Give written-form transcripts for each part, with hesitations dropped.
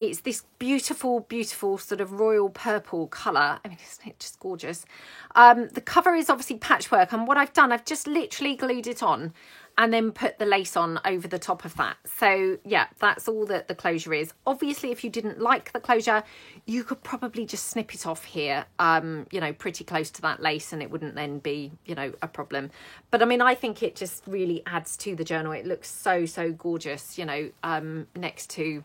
It's this beautiful, beautiful sort of royal purple colour. I mean, isn't it just gorgeous? The cover is obviously patchwork, and what I've done, I've just literally glued it on and then put the lace on over the top of that. So yeah, that's all that the closure is. Obviously, if you didn't like the closure, you could probably just snip it off here, you know, pretty close to that lace, and it wouldn't then be, you know, a problem. But I mean, I think it just really adds to the journal. It looks so, so gorgeous, you know, next to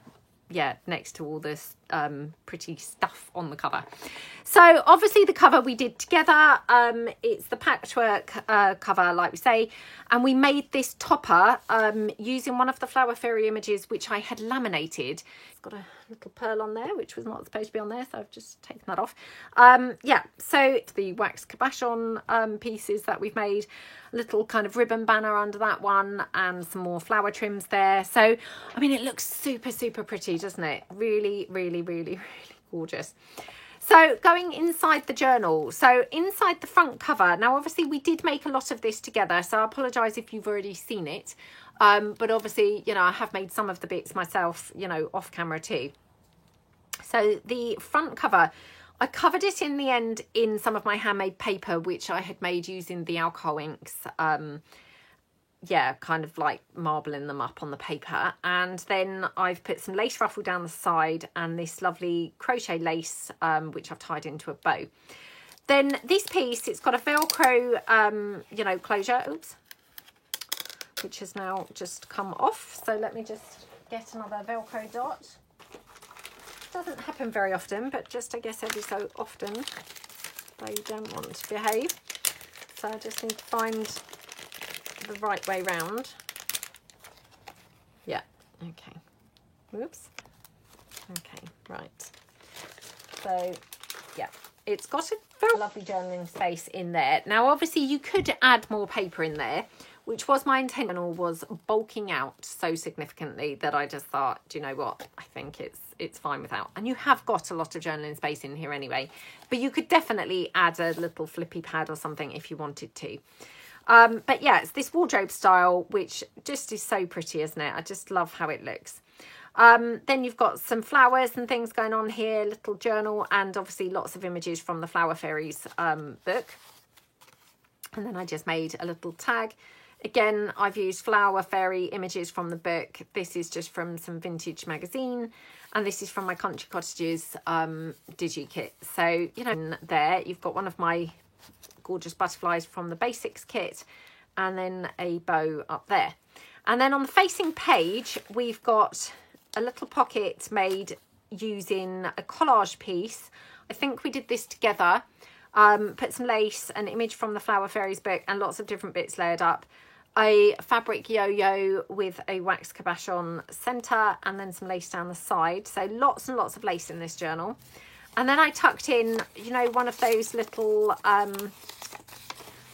all this pretty stuff on the cover. So obviously the cover we did together. It's the patchwork cover, like we say, and we made this topper using one of the Flower Fairy images which I had laminated. It's got a little pearl on there which was not supposed to be on there, so I've just taken that off. Yeah, so the wax cabochon pieces that we've made, a little kind of ribbon banner under that one, and some more flower trims there. So I mean, it looks super, super pretty, doesn't it? Really, really, really, really gorgeous. So going inside the journal, so inside the front cover, now obviously we did make a lot of this together, so I apologise if you've already seen it, but obviously, you know, I have made some of the bits myself, you know, off camera too. So the front cover, I covered it in the end in some of my handmade paper, which I had made using the alcohol inks, yeah, kind of like marbling them up on the paper. And then I've put some lace ruffle down the side and this lovely crochet lace, which I've tied into a bow. Then this piece, it's got a Velcro, you know, closure, oops, which has now just come off. So let me just get another Velcro dot. Doesn't happen very often, but just, I guess, every so often they don't want to behave. So I just need to find the right way round. Yeah, okay. Whoops. Okay, right. So yeah, it's got a very lovely journaling space in there. Now obviously you could add more paper in there, which was my intention, was bulking out so significantly that I just thought, do you know what, I think it's fine without. And you have got a lot of journaling space in here anyway, but you could definitely add a little flippy pad or something if you wanted to. But yeah, it's this wardrobe style, which just is so pretty, isn't it? I just love how it looks. Then you've got some flowers and things going on here, little journal, and obviously lots of images from the Flower Fairies book. And then I just made a little tag. Again, I've used Flower Fairy images from the book. This is just from some vintage magazine, and this is from my Country Cottages digi kit. So, you know, there you've got one of my gorgeous butterflies from the basics kit, and then a bow up there. And then on the facing page, we've got a little pocket made using a collage piece. I think we did this together. Put some lace, an image from the Flower Fairies book, and lots of different bits layered up. A fabric yo-yo with a wax cabochon centre, and then some lace down the side. So lots and lots of lace in this journal. And then I tucked in, you know, one of those little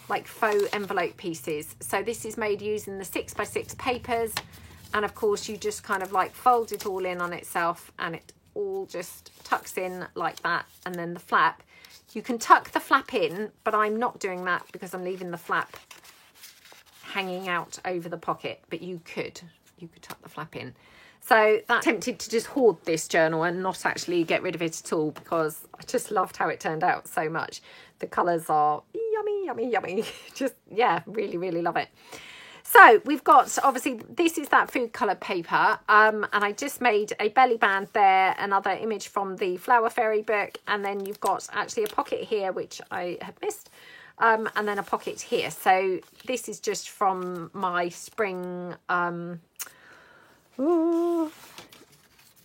like faux envelope pieces. So this is made using the 6x6 papers, and of course you just kind of like fold it all in on itself, and it all just tucks in like that. And then the flap, you can tuck the flap in, but I'm not doing that because I'm leaving the flap hanging out over the pocket, but you could tuck the flap in. So that's tempted to just hoard this journal and not actually get rid of it at all, because I just loved how it turned out so much. The colours are yummy, yummy, yummy. Just, yeah, really, really love it. So we've got, obviously, this is that food colour paper. And I just made a belly band there, another image from the Flower Fairy book. And then you've got actually a pocket here, which I have missed. And then a pocket here. So this is just from my spring...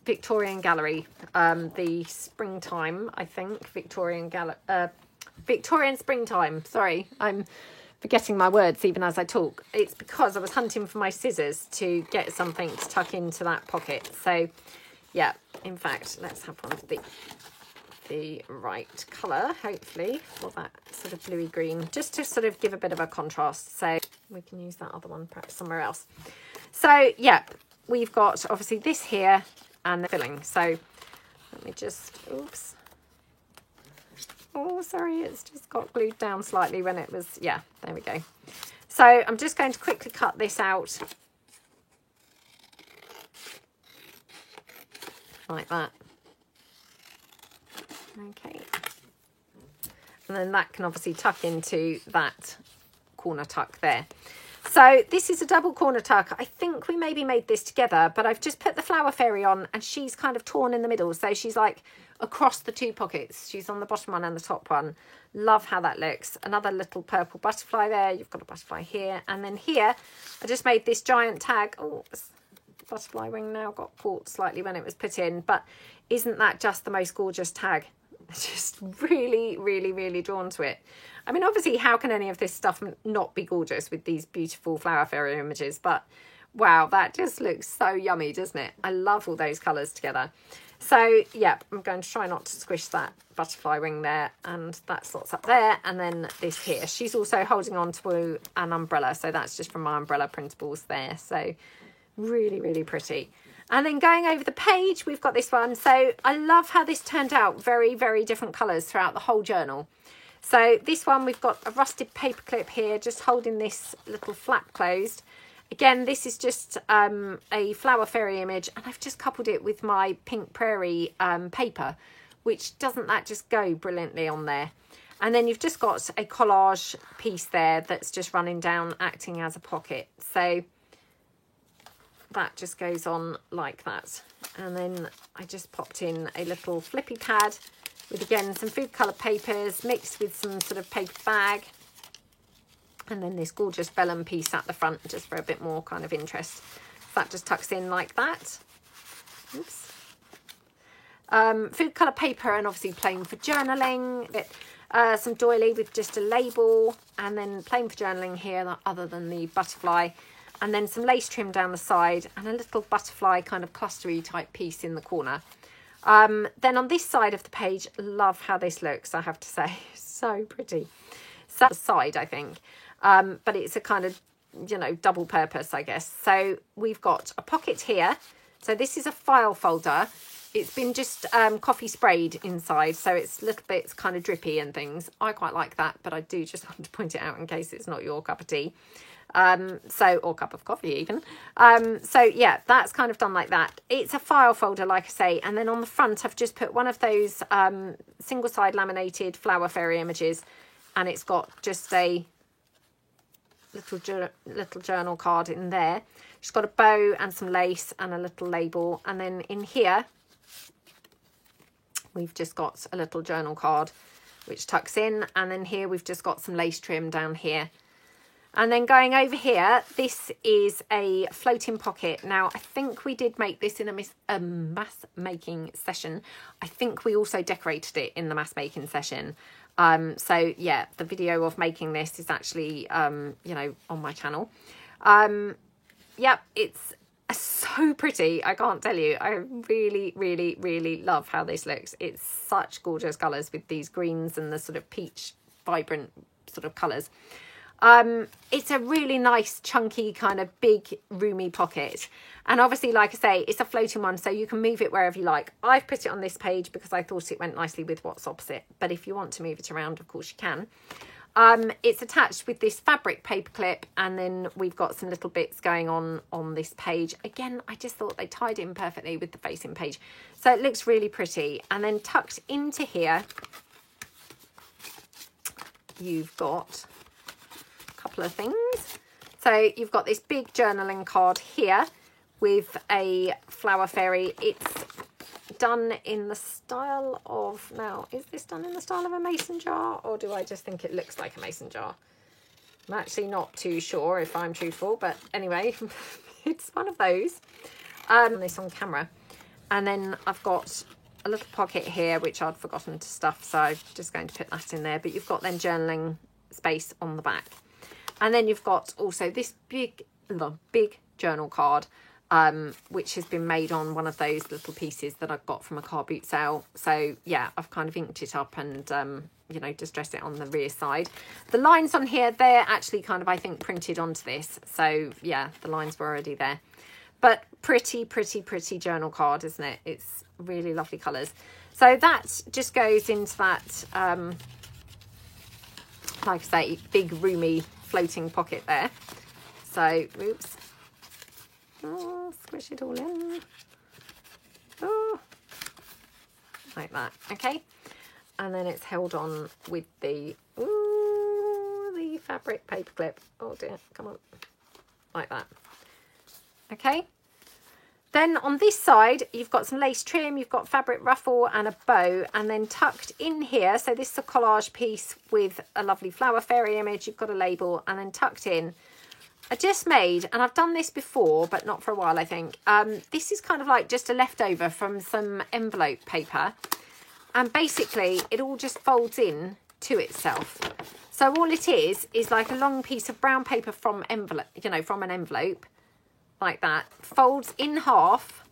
Victorian Gallery, the springtime, I think, Victorian springtime. Sorry, I'm forgetting my words even as I talk. It's because I was hunting for my scissors to get something to tuck into that pocket. So yeah, in fact, let's have one of the right colour, hopefully, for that sort of bluey green, just to sort of give a bit of a contrast. So we can use that other one perhaps somewhere else. So yeah, we've got obviously this here and the filling. So let me just, oops. Oh, sorry, it's just got glued down slightly when it was, yeah, there we go. So I'm just going to quickly cut this out. like that. Okay. And then that can obviously tuck into that corner tuck there. So this is a double corner tuck. I think we maybe made this together, but I've just put the flower fairy on and she's kind of torn in the middle. So she's like across the two pockets. She's on the bottom one and the top one. Love how that looks. Another little purple butterfly there. You've got a butterfly here. And then here, I just made this giant tag. Oh, this butterfly wing now got caught slightly when it was put in. But isn't that just the most gorgeous tag? Just really, really, really drawn to it. I mean, obviously, how can any of this stuff not be gorgeous with these beautiful flower fairy images? But wow, that just looks so yummy, doesn't it? I love all those colours together. So, yeah, I'm going to try not to squish that butterfly wing there. And that's what's up there. And then this here. She's also holding on to an umbrella. So that's just from my umbrella printables there. So really, really pretty. And then going over the page, we've got this one. So I love how this turned out. Very, very different colours throughout the whole journal. So this one, we've got a rusted paper clip here, just holding this little flap closed. Again, this is just a flower fairy image, and I've just coupled it with my pink prairie paper, which doesn't that just go brilliantly on there? And then you've just got a collage piece there that's just running down, acting as a pocket. So that just goes on like that. And then I just popped in a little flippy pad with, again, some food colour papers mixed with some sort of paper bag. And then this gorgeous vellum piece at the front, just for a bit more kind of interest. That just tucks in like that. Oops. Food colour paper, and obviously plain for journaling. Some doily with just a label, and then plain for journaling here, other than the butterfly. And then some lace trim down the side, and a little butterfly kind of clustery type piece in the corner. Then on this side of the page, love how this looks, I have to say. So pretty. So the side, I think. But it's a kind of, you know, double purpose, I guess. So we've got a pocket here. So this is a file folder. It's been just coffee sprayed inside, so it's little bits kind of drippy and things. I quite like that, but I do just want to point it out in case it's not your cup of tea. Or cup of coffee even. So yeah, that's kind of done like that. It's a file folder, like I say, and then on the front I've just put one of those single side laminated flower fairy images, and it's got just a little journal card in there. She's got a bow and some lace and a little label, and then in here we've just got a little journal card which tucks in, and then here we've just got some lace trim down here. And then going over here, this is a floating pocket. Now, I think we did make this in a mass making session. I think we also decorated it in the mass making session. So yeah, the video of making this is actually, you know, on my channel. Yep, it's so pretty. I can't tell you. I really, really, really love how this looks. It's such gorgeous colours with these greens and the sort of peach vibrant sort of colours. It's a really nice chunky kind of big roomy pocket, and obviously, like I say, it's a floating one, so you can move it wherever you like. I've put it on this page because I thought it went nicely with what's opposite, but if you want to move it around, of course you can. It's attached with this fabric paper clip, and then we've got some little bits going on this page. Again, I just thought they tied in perfectly with the facing page, so it looks really pretty. And then tucked into here, you've got couple of things. So you've got this big journaling card here with a flower fairy. It's done in the style of, now is this done in the style of a mason jar, or do I just think it looks like a mason jar? I'm actually not too sure, if I'm truthful, but anyway, it's one of those. This on camera, and then I've got a little pocket here which I'd forgotten to stuff, so I'm just going to put that in there. But you've got then journaling space on the back. And then you've got also this big journal card, which has been made on one of those little pieces that I've got from a car boot sale. So yeah, I've kind of inked it up and, you know, distressed it on the rear side. The lines on here, they're actually kind of, I think, printed onto this. So yeah, the lines were already there. But pretty, pretty, pretty journal card, isn't it? It's really lovely colours. So that just goes into that, like I say, big roomy floating pocket there. So oops, oh, squish it all in. Oh, like that. Okay, and then it's held on with the the fabric paper clip. Oh dear, come on, like that. Okay, then on this side you've got some lace trim, you've got fabric ruffle and a bow, and then tucked in here, so this is a collage piece with a lovely flower fairy image. You've got a label, and then tucked in I just made, and I've done this before but not for a while I think, this is kind of like just a leftover from some envelope paper, and basically it all just folds in to itself. So all it is like a long piece of brown paper from envelope, you know, from an envelope, like that, folds in half,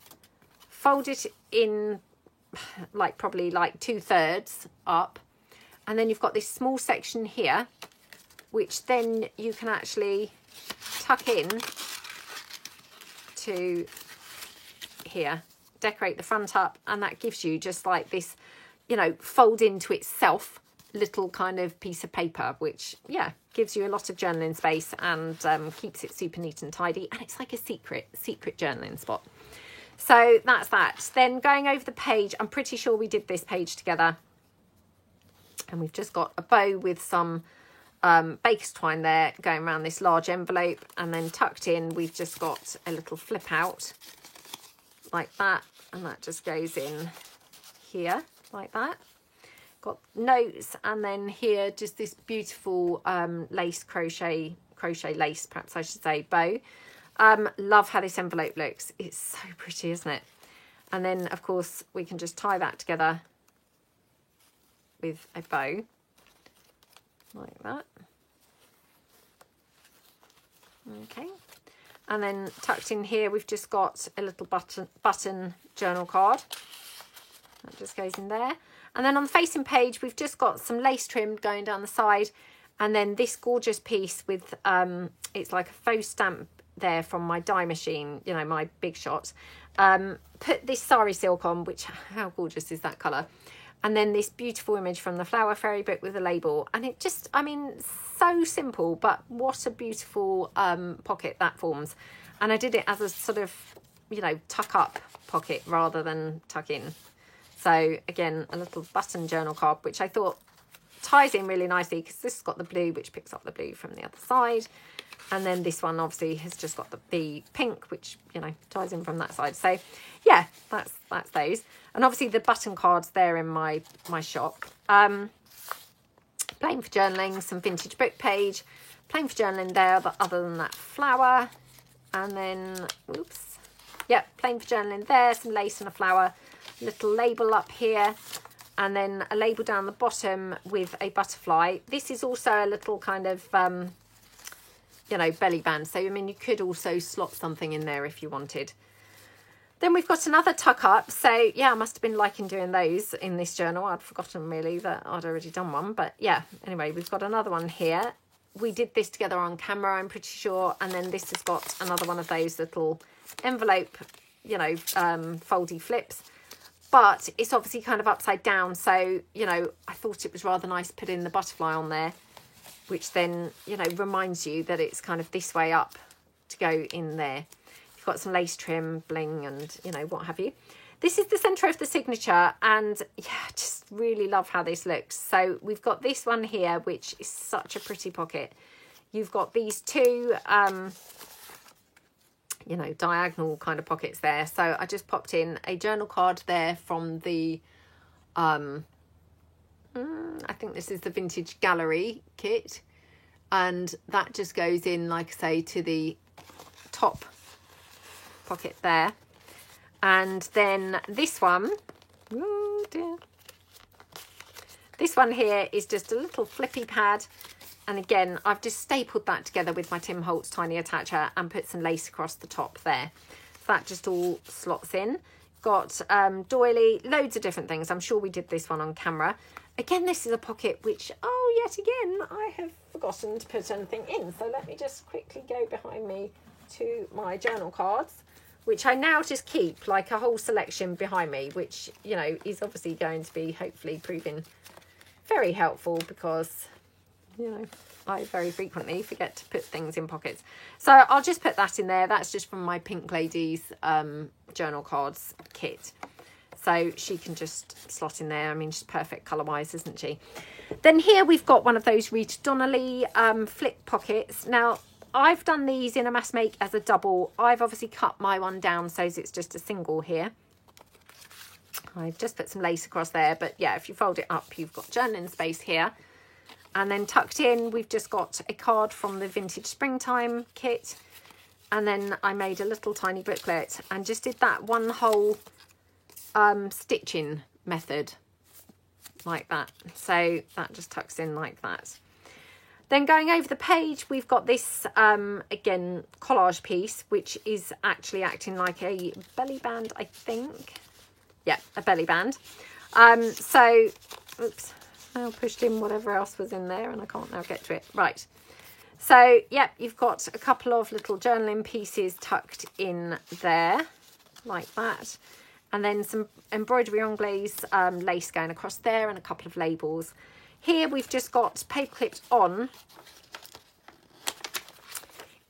fold it in like probably like 2/3 up, and then you've got this small section here which then you can actually tuck in to here, decorate the front up, and that gives you just like this, you know, fold into itself little kind of piece of paper, which, yeah, gives you a lot of journaling space and keeps it super neat and tidy, and it's like a secret journaling spot. So that's that. Then going over the page, I'm pretty sure we did this page together, and we've just got a bow with some baker's twine there going around this large envelope, and then tucked in we've just got a little flip out like that, and that just goes in here like that. Got notes, and then here just this beautiful lace crochet lace, perhaps I should say, bow. Love how this envelope looks. It's so pretty, isn't it? And then of course we can just tie that together with a bow like that. Okay, and then tucked in here we've just got a little button journal card that just goes in there. And then on the facing page we've just got some lace trim going down the side, and then this gorgeous piece with it's like a faux stamp there from my die machine, you know, my Big Shot. Put this sari silk on, which, how gorgeous is that colour? And then this beautiful image from the Flower Fairy book with a label. And it just, I mean, so simple, but what a beautiful pocket that forms. And I did it as a sort of, you know, tuck up pocket rather than tuck in. So again, a little button journal card, which I thought ties in really nicely because this has got the blue, which picks up the blue from the other side. And then this one obviously has just got the pink, which, you know, ties in from that side. So yeah, that's those. And obviously the button cards there in my shop. Plain for journaling, some vintage book page, plain for journaling there, but other than that, flower. And then, oops, yep, plain for journaling there, some lace and a flower, little label up here, and then a label down the bottom with a butterfly. This is also a little kind of you know, belly band. So I mean, you could also slot something in there if you wanted. Then we've got another tuck up. So yeah, I must have been liking doing those in this journal. I'd forgotten really that I'd already done one, but yeah, anyway, we've got another one here. We did this together on camera, I'm pretty sure. And then this has got another one of those little envelope, you know, foldy flips, but it's obviously kind of upside down. So, you know, I thought it was rather nice to put in the butterfly on there, which then, you know, reminds you that it's kind of this way up to go in there. You've got some lace trim, bling, and, you know, what have you. This is the centre of the signature, and yeah, just really love how this looks. So we've got this one here, which is such a pretty pocket. You've got these two, you know, diagonal kind of pockets there. So I just popped in a journal card there from the, I think this is the Vintage Gallery kit, and that just goes in, like I say, to the top pocket there. And then this one, oh dear, this one here is just a little flippy pad, and again I've just stapled that together with my Tim Holtz tiny attacher and put some lace across the top there. So that just all slots in. Got doily, loads of different things. I'm sure we did this one on camera. Again, this is a pocket which, oh, yet again, I have forgotten to put anything in. So let me just quickly go behind me to my journal cards, which I now just keep like a whole selection behind me, which, you know, is obviously going to be hopefully proving very helpful because, you know, I very frequently forget to put things in pockets. So I'll just put that in there. That's just from my Pink Ladies journal cards kit. So she can just slot in there. I mean, she's perfect colour-wise, isn't she? Then here we've got one of those Rita Donnelly flip pockets. Now, I've done these in a mass make as a double. I've obviously cut my one down so it's just a single here. I've just put some lace across there, but yeah, if you fold it up, you've got journaling space here. And then tucked in, we've just got a card from the Vintage Springtime kit. And then I made a little tiny booklet and just did that one whole stitching method like that. So that just tucks in like that. Then going over the page, we've got this, again, collage piece, which is actually acting like a belly band, I think. Yeah, a belly band. So, oops, I pushed in whatever else was in there and I can't now get to it. Right. So, yep, you've got a couple of little journaling pieces tucked in there, like that. And then some embroidery anglaise lace going across there and a couple of labels. Here we've just got paper clipped on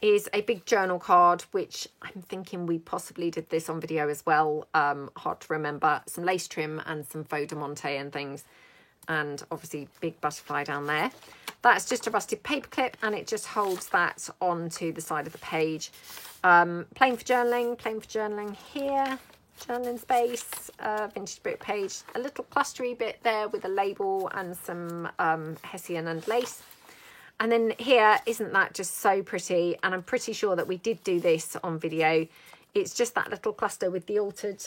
is a big journal card, which I'm thinking we possibly did this on video as well. Hard to remember. Some lace trim and some faux de monte and things. And obviously big butterfly down there. That's just a rusted paper clip and it just holds that onto the side of the page. Plain for journaling here. Journaling space, vintage book page, a little clustery bit there with a label and some hessian and lace. And then here, isn't that just so pretty? And I'm pretty sure that we did do this on video. It's just that little cluster with the altered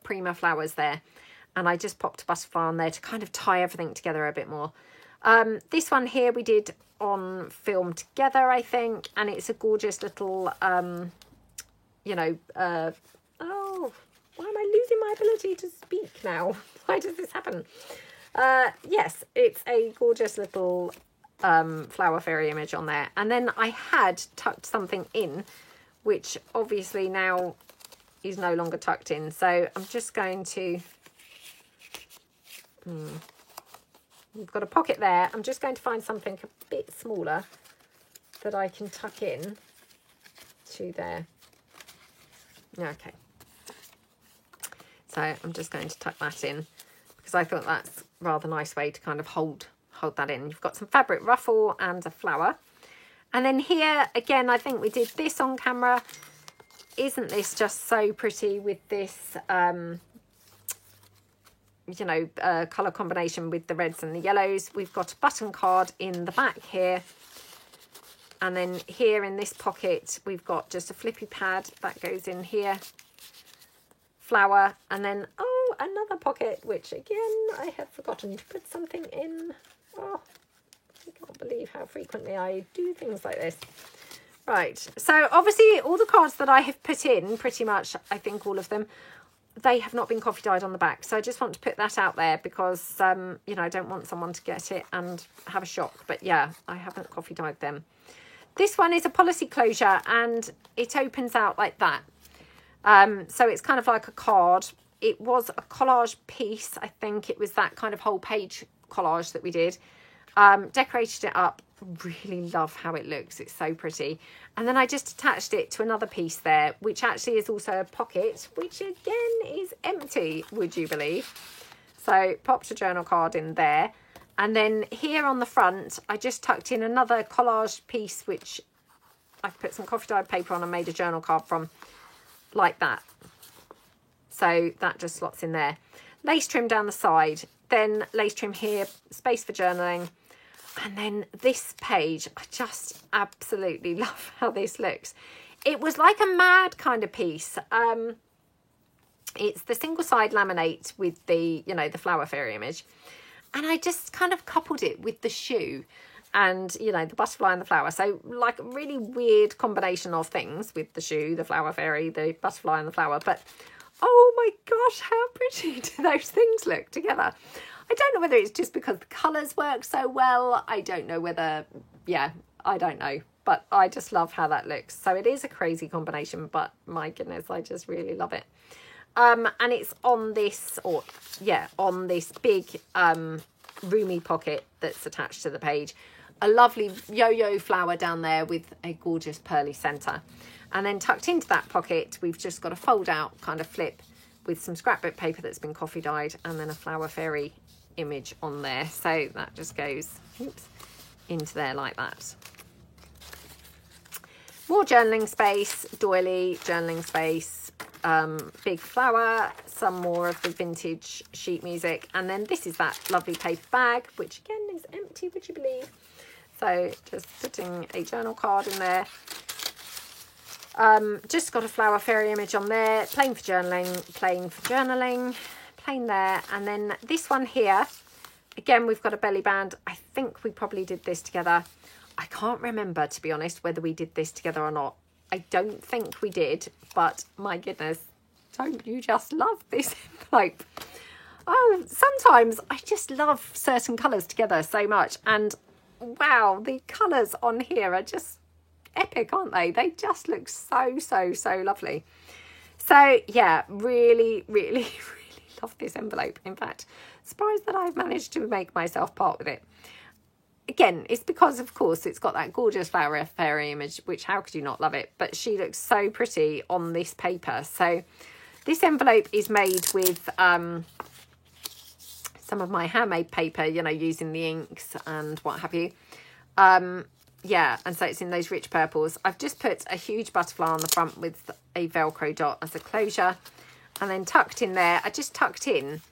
Prima flowers there. And I just popped a butterfly on there to kind of tie everything together a bit more. This one here we did on film together, I think. And it's a gorgeous little, you know, oh, why am I losing my ability to speak now? Why does this happen? Yes, it's a gorgeous little flower fairy image on there. And then I had tucked something in, which obviously now is no longer tucked in. So I'm just going to... We've got a pocket there. I'm just going to find something a bit smaller that I can tuck in to there. Okay. So I'm just going to tuck that in because I thought that's a rather nice way to kind of hold that in. You've got some fabric ruffle and a flower. And then here, again, I think we did this on camera. Isn't this just so pretty with this... you know, colour combination with the reds and the yellows. We've got a button card in the back here. And then here in this pocket, we've got just a flippy pad that goes in here. Flower. And then, oh, another pocket, which again, I have forgotten to put something in. Oh, I can't believe how frequently I do things like this. Right. So obviously all the cards that I have put in, pretty much, I think all of them, they have not been coffee dyed on the back. So I just want to put that out there because, you know, I don't want someone to get it and have a shock. But yeah, I haven't coffee dyed them. This one is a policy closure and it opens out like that. So it's kind of like a card. It was a collage piece. I think it was that kind of whole page collage that we did. Decorated it up. Really love how it looks. It's so pretty. And then I just attached it to another piece there, which actually is also a pocket, which again is empty, would you believe? So popped a journal card in there. And then here on the front, I just tucked in another collage piece, which I've put some coffee dyed paper on and made a journal card from, like that. So that just slots in there. Lace trim down the side, then lace trim here, space for journaling. And then this page, I just absolutely love how this looks. It was like a mad kind of piece. It's the single side laminate with the, you know, the flower fairy image. And I just kind of coupled it with the shoe and, you know, the butterfly and the flower. So like a really weird combination of things with the shoe, the flower fairy, the butterfly and the flower. But oh my gosh, how pretty do those things look together? I don't know whether it's just because the colours work so well. I don't know whether, yeah, I don't know. But I just love how that looks. So it is a crazy combination, but my goodness, I just really love it. And it's on this, or yeah, on this big roomy pocket that's attached to the page. A lovely yo-yo flower down there with a gorgeous pearly centre. And then tucked into that pocket, we've just got a fold out kind of flip with some scrapbook paper that's been coffee dyed, and then a flower fairy image on there. So that just goes, oops, into there like that. More journaling space, doily, journaling space, big flower, some more of the vintage sheet music. And then this is that lovely paper bag, which again is empty, would you believe? So just putting a journal card in there. Just got a flower fairy image on there, plain for journaling, plain there. And then this one here, again, we've got a belly band. I think we probably did this together. I can't remember, to be honest, whether we did this together or not. I don't think we did, but my goodness, don't you just love this envelope? Oh, sometimes I just love certain colours together so much. And wow, the colours on here are just epic, aren't they? They just look so, so, so lovely. So yeah, really, really, really love this envelope. In fact, surprised that I've managed to make myself part with it. Again, it's because, of course, it's got that gorgeous flower fairy image, which how could you not love it? But she looks so pretty on this paper. So this envelope is made with some of my handmade paper, you know, using the inks and what have you. Yeah, and so it's in those rich purples. I've just put a huge butterfly on the front with a Velcro dot as a closure. And then tucked in there, I just tucked in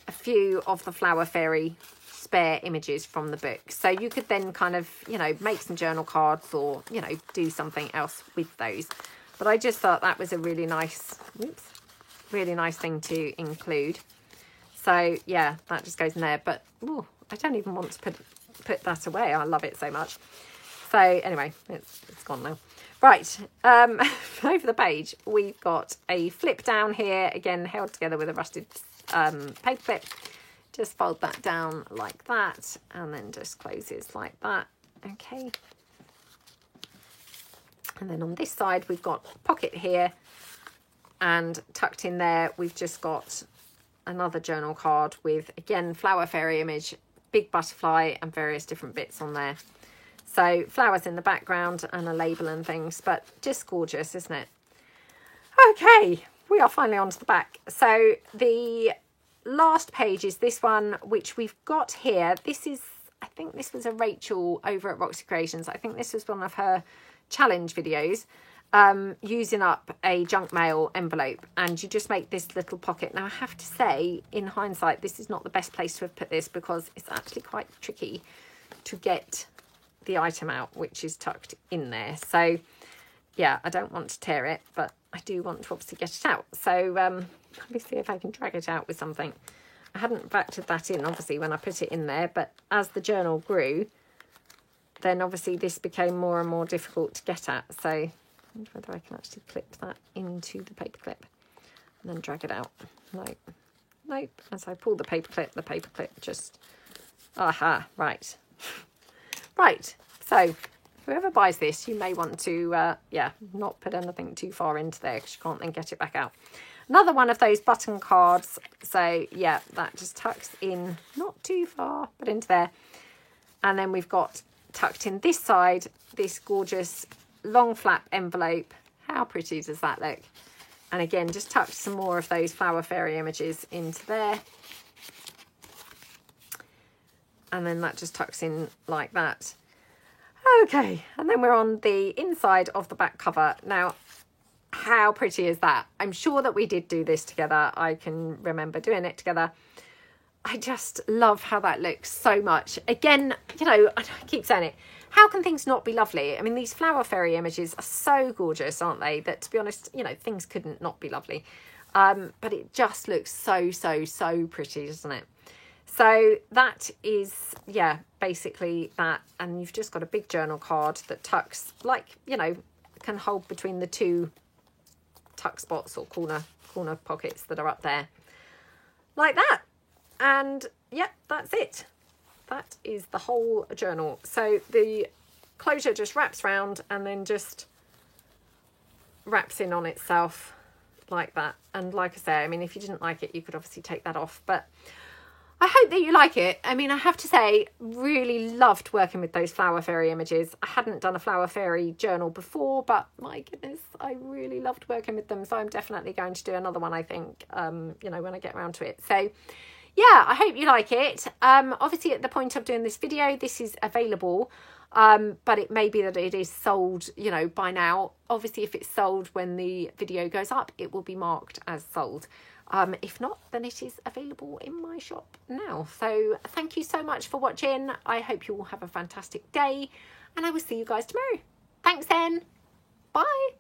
a few of the flower fairy spare images from the book. So you could then kind of, you know, make some journal cards or, you know, do something else with those. But I just thought that was a really nice, really nice thing to include. So yeah, that just goes in there. But ooh, I don't even want to put that away. I love it so much. So anyway, it's gone now. Right, over the page, we've got a flip down here, again, held together with a rusted paper clip. Just fold that down like that, and then just closes like that. Okay. And then on this side, we've got a pocket here, and tucked in there, we've just got another journal card with, again, flower fairy image, big butterfly, and various different bits on there. So flowers in the background and a label and things, but just gorgeous, isn't it? Okay, we are finally onto the back. So the last page is this one, which we've got here. This is, I think this was a Rachel over at Roxy Creations. I think this was one of her challenge videos, using up a junk mail envelope, and you just make this little pocket. Now I have to say, in hindsight, this is not the best place to have put this because it's actually quite tricky to get the item out, which is tucked in there. So yeah, I don't want to tear it, but I do want to obviously get it out. So let me see if I can drag it out with something. I hadn't factored that in obviously when I put it in there, but as the journal grew, then obviously this became more and more difficult to get at. So I wonder whether I can actually clip that into the paper clip and then drag it out. Nope. As I pull the paper clip just, aha, right. Right, so whoever buys this, you may want to, yeah, not put anything too far into there because you can't then get it back out. Another one of those button cards. So yeah, that just tucks in, not too far, but into there. And then we've got tucked in this side, this gorgeous long flap envelope. How pretty does that look? And again, just tucked some more of those flower fairy images into there. And then that just tucks in like that. Okay, and then we're on the inside of the back cover. Now, how pretty is that? I'm sure that we did do this together. I can remember doing it together. I just love how that looks so much. Again, you know, I keep saying it. How can things not be lovely? I mean, these flower fairy images are so gorgeous, aren't they? That, to be honest, you know, things couldn't not be lovely. But it just looks so, so, so pretty, doesn't it? So that is, yeah, basically that. And you've just got a big journal card that tucks, like, you know, can hold between the two tuck spots or corner pockets that are up there. Like that. And, yeah, that's it. That is the whole journal. So the closure just wraps round and then just wraps in on itself like that. And like I say, I mean, if you didn't like it, you could obviously take that off. But I hope that you like it. I mean, I have to say, really loved working with those flower fairy images. I hadn't done a flower fairy journal before, but my goodness, I really loved working with them. So I'm definitely going to do another one, I think, you know, when I get around to it. So yeah, I hope you like it. Obviously at the point of doing this video, this is available, but it may be that it is sold, you know, by now. Obviously, if it's sold when the video goes up, it will be marked as sold. If not, then it is available in my shop now. So thank you so much for watching. I hope you all have a fantastic day, and I will see you guys tomorrow. Thanks then. Bye.